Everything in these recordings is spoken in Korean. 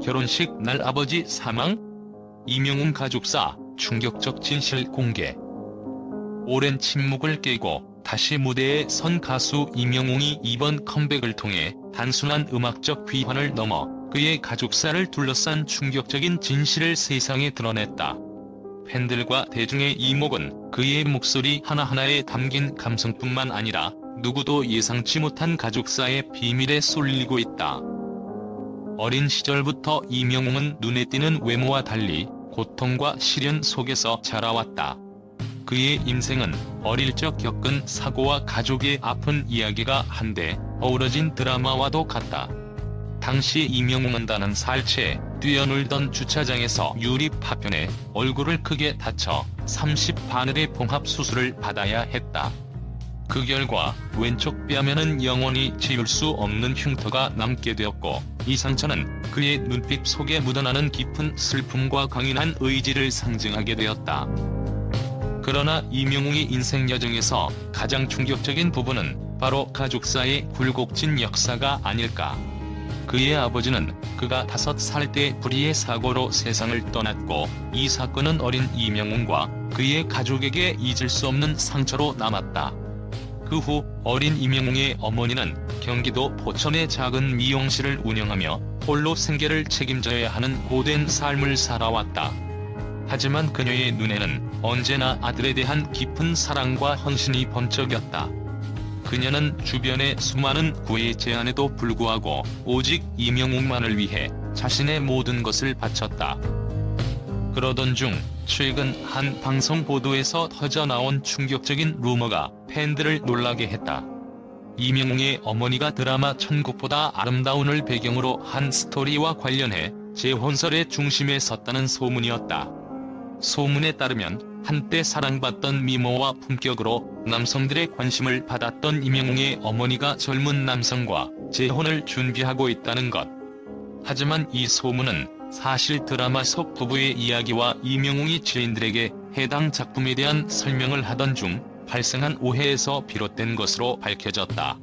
결혼식 날 아버지 사망? 이명웅 가족사 충격적 진실 공개. 오랜 침묵을 깨고 다시 무대에 선 가수 이명웅이 이번 컴백을 통해 단순한 음악적 귀환을 넘어 그의 가족사를 둘러싼 충격적인 진실을 세상에 드러냈다. 팬들과 대중의 이목은 그의 목소리 하나하나에 담긴 감성뿐만 아니라 누구도 예상치 못한 가족사의 비밀에 쏠리고 있다. 어린 시절부터 이명웅은 눈에 띄는 외모와 달리 고통과 시련 속에서 자라왔다. 그의 인생은 어릴 적 겪은 사고와 가족의 아픈 이야기가 한데 어우러진 드라마와도 같다. 당시 이명웅은 다는 살채 뛰어놀던 주차장에서 유리 파편에 얼굴을 크게 다쳐 30바늘의 봉합 수술을 받아야 했다. 그 결과 왼쪽 뺨에는 영원히 지울 수 없는 흉터가 남게 되었고, 이 상처는 그의 눈빛 속에 묻어나는 깊은 슬픔과 강인한 의지를 상징하게 되었다. 그러나 이명웅의 인생 여정에서 가장 충격적인 부분은 바로 가족사의 굴곡진 역사가 아닐까. 그의 아버지는 그가 5살 때 불의의 사고로 세상을 떠났고, 이 사건은 어린 이명웅과 그의 가족에게 잊을 수 없는 상처로 남았다. 그 후 어린 이명웅의 어머니는 경기도 포천의 작은 미용실을 운영하며 홀로 생계를 책임져야 하는 고된 삶을 살아왔다. 하지만 그녀의 눈에는 언제나 아들에 대한 깊은 사랑과 헌신이 번쩍였다. 그녀는 주변의 수많은 구애의 제안에도 불구하고 오직 이명웅만을 위해 자신의 모든 것을 바쳤다. 그러던 중 최근 한 방송 보도에서 터져나온 충격적인 루머가 팬들을 놀라게 했다. 이명웅의 어머니가 드라마 천국보다 아름다운을 배경으로 한 스토리와 관련해 재혼설의 중심에 섰다는 소문이었다. 소문에 따르면 한때 사랑받던 미모와 품격으로 남성들의 관심을 받았던 이명웅의 어머니가 젊은 남성과 재혼을 준비하고 있다는 것. 하지만 이 소문은 사실 드라마 속 부부의 이야기와 이명웅이 지인들에게 해당 작품에 대한 설명을 하던 중 발생한 오해에서 비롯된 것으로 밝혀졌다.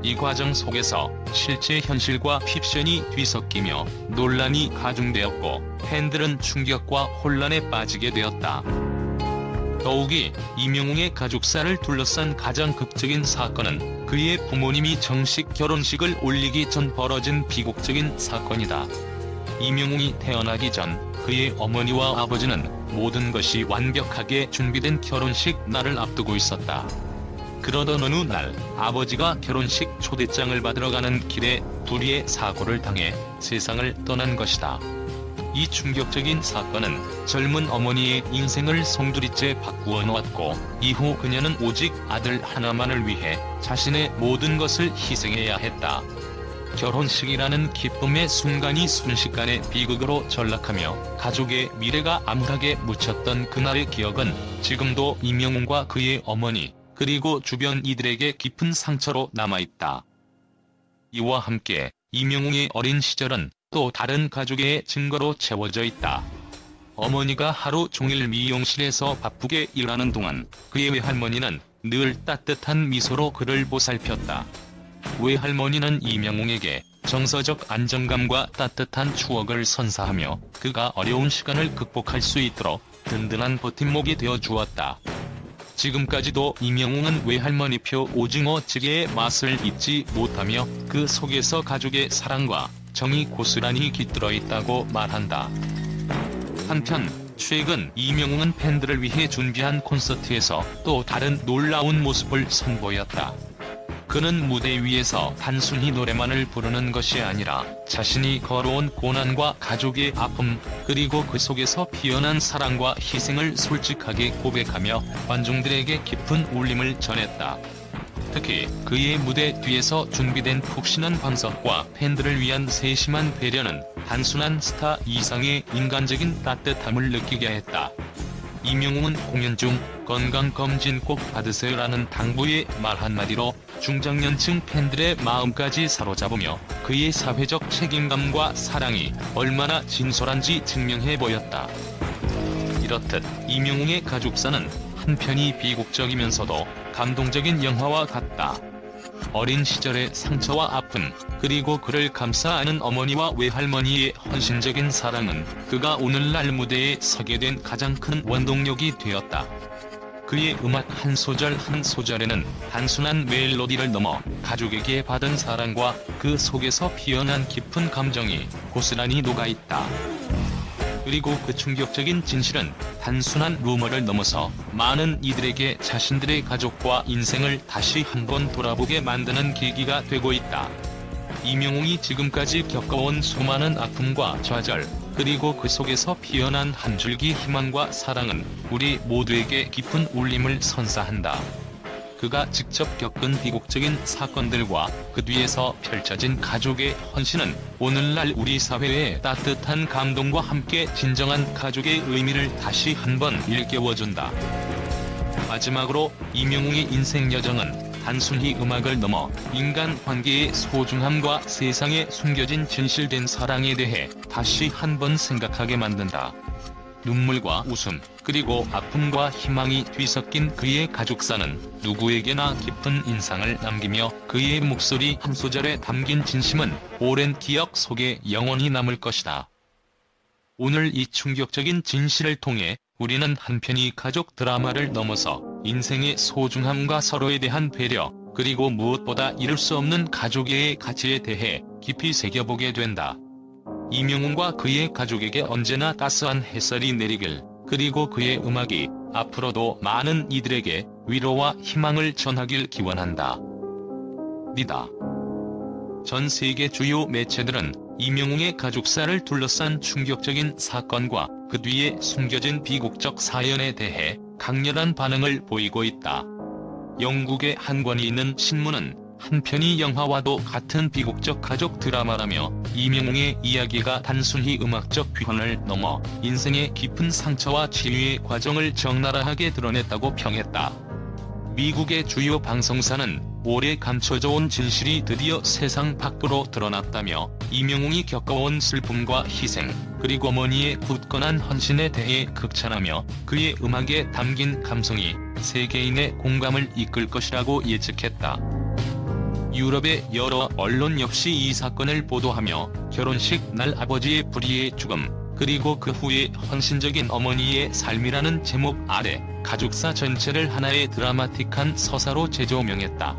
이 과정 속에서 실제 현실과 픽션이 뒤섞이며 논란이 가중되었고, 팬들은 충격과 혼란에 빠지게 되었다. 더욱이 이명웅의 가족사를 둘러싼 가장 극적인 사건은 그의 부모님이 정식 결혼식을 올리기 전 벌어진 비극적인 사건이다. 이명웅이 태어나기 전 그의 어머니와 아버지는 모든 것이 완벽하게 준비된 결혼식 날을 앞두고 있었다. 그러던 어느 날 아버지가 결혼식 초대장을 받으러 가는 길에 불의의 사고를 당해 세상을 떠난 것이다. 이 충격적인 사건은 젊은 어머니의 인생을 송두리째 바꾸어 놓았고, 이후 그녀는 오직 아들 하나만을 위해 자신의 모든 것을 희생해야 했다. 결혼식이라는 기쁨의 순간이 순식간에 비극으로 전락하며 가족의 미래가 암울하게 묻혔던 그날의 기억은 지금도 이명웅과 그의 어머니, 그리고 주변 이들에게 깊은 상처로 남아있다. 이와 함께 이명웅의 어린 시절은 또 다른 가족의 증거로 채워져 있다. 어머니가 하루 종일 미용실에서 바쁘게 일하는 동안 그의 외할머니는 늘 따뜻한 미소로 그를 보살폈다. 외할머니는 이명웅에게 정서적 안정감과 따뜻한 추억을 선사하며 그가 어려운 시간을 극복할 수 있도록 든든한 버팀목이 되어 주었다. 지금까지도 이명웅은 외할머니표 오징어찌개의 맛을 잊지 못하며 그 속에서 가족의 사랑과 정이 고스란히 깃들어 있다고 말한다. 한편 최근 이명웅은 팬들을 위해 준비한 콘서트에서 또 다른 놀라운 모습을 선보였다. 그는 무대 위에서 단순히 노래만을 부르는 것이 아니라 자신이 걸어온 고난과 가족의 아픔, 그리고 그 속에서 피어난 사랑과 희생을 솔직하게 고백하며 관중들에게 깊은 울림을 전했다. 특히 그의 무대 뒤에서 준비된 푹신한 방석과 팬들을 위한 세심한 배려는 단순한 스타 이상의 인간적인 따뜻함을 느끼게 했다. 이명웅은 공연 중 건강검진 꼭 받으세요라는 당부의 말 한마디로 중장년층 팬들의 마음까지 사로잡으며 그의 사회적 책임감과 사랑이 얼마나 진솔한지 증명해 보였다. 이렇듯 이명웅의 가족사는 한편이 비극적이면서도 감동적인 영화와 같다. 어린 시절의 상처와 아픔, 그리고 그를 감싸안은 어머니와 외할머니의 헌신적인 사랑은 그가 오늘날 무대에 서게 된 가장 큰 원동력이 되었다. 그의 음악 한 소절 한 소절에는 단순한 멜로디를 넘어 가족에게 받은 사랑과 그 속에서 피어난 깊은 감정이 고스란히 녹아있다. 그리고 그 충격적인 진실은 단순한 루머를 넘어서 많은 이들에게 자신들의 가족과 인생을 다시 한번 돌아보게 만드는 계기가 되고 있다. 이명웅이 지금까지 겪어온 수많은 아픔과 좌절, 그리고 그 속에서 피어난 한 줄기 희망과 사랑은 우리 모두에게 깊은 울림을 선사한다. 그가 직접 겪은 비극적인 사건들과 그 뒤에서 펼쳐진 가족의 헌신은 오늘날 우리 사회의 따뜻한 감동과 함께 진정한 가족의 의미를 다시 한번 일깨워준다. 마지막으로 이명웅의 인생 여정은 단순히 음악을 넘어 인간관계의 소중함과 세상에 숨겨진 진실된 사랑에 대해 다시 한번 생각하게 만든다. 눈물과 웃음, 그리고 아픔과 희망이 뒤섞인 그의 가족사는 누구에게나 깊은 인상을 남기며 그의 목소리 한 소절에 담긴 진심은 오랜 기억 속에 영원히 남을 것이다. 오늘 이 충격적인 진실을 통해 우리는 한편의 가족 드라마를 넘어서 인생의 소중함과 서로에 대한 배려, 그리고 무엇보다 이룰 수 없는 가족의 가치에 대해 깊이 새겨보게 된다. 이명웅과 그의 가족에게 언제나 따스한 햇살이 내리길, 그리고 그의 음악이 앞으로도 많은 이들에게 위로와 희망을 전하길 기원한다. 니다. 전 세계 주요 매체들은 이명웅의 가족사를 둘러싼 충격적인 사건과 그 뒤에 숨겨진 비극적 사연에 대해 강렬한 반응을 보이고 있다. 영국의 한 권위 있는 신문은 한 편의 영화와도 같은 비극적 가족 드라마라며 이명웅의 이야기가 단순히 음악적 표현을 넘어 인생의 깊은 상처와 치유의 과정을 적나라하게 드러냈다고 평했다. 미국의 주요 방송사는 오래 감춰져 온 진실이 드디어 세상 밖으로 드러났다며 이명웅이 겪어온 슬픔과 희생, 그리고 어머니의 굳건한 헌신에 대해 극찬하며 그의 음악에 담긴 감성이 세계인의 공감을 이끌 것이라고 예측했다. 유럽의 여러 언론 역시 이 사건을 보도하며 결혼식 날 아버지의 불의의 죽음, 그리고 그 후의 헌신적인 어머니의 삶이라는 제목 아래 가족사 전체를 하나의 드라마틱한 서사로 재조명했다.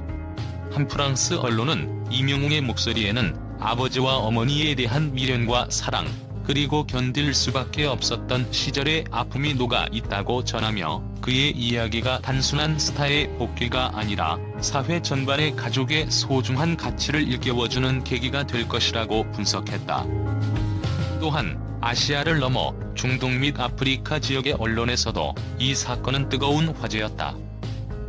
한 프랑스 언론은 이명웅의 목소리에는 아버지와 어머니에 대한 미련과 사랑, 그리고 견딜 수밖에 없었던 시절의 아픔이 녹아 있다고 전하며 그의 이야기가 단순한 스타의 복귀가 아니라 사회 전반의 가족의 소중한 가치를 일깨워주는 계기가 될 것이라고 분석했다. 또한 아시아를 넘어 중동 및 아프리카 지역의 언론에서도 이 사건은 뜨거운 화제였다.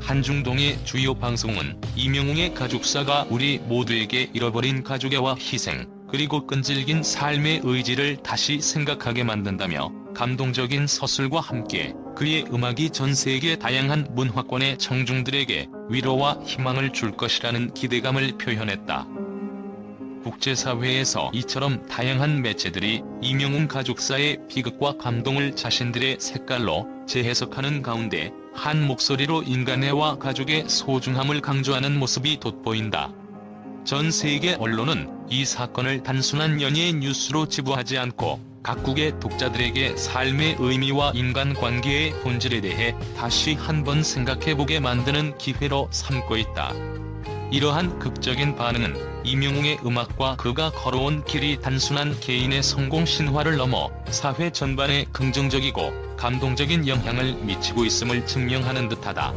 한중동의 주요 방송은 이명웅의 가족사가 우리 모두에게 잃어버린 가족애와 희생, 그리고 끈질긴 삶의 의지를 다시 생각하게 만든다며 감동적인 서술과 함께 그의 음악이 전 세계 다양한 문화권의 청중들에게 위로와 희망을 줄 것이라는 기대감을 표현했다. 국제사회에서 이처럼 다양한 매체들이 이명웅 가족사의 비극과 감동을 자신들의 색깔로 재해석하는 가운데 한 목소리로 인간애와 가족의 소중함을 강조하는 모습이 돋보인다. 전 세계 언론은 이 사건을 단순한 연예인 뉴스로 지부하지 않고 각국의 독자들에게 삶의 의미와 인간관계의 본질에 대해 다시 한번 생각해보게 만드는 기회로 삼고 있다. 이러한 극적인 반응은 이명웅의 음악과 그가 걸어온 길이 단순한 개인의 성공 신화를 넘어 사회 전반에 긍정적이고 감동적인 영향을 미치고 있음을 증명하는 듯하다.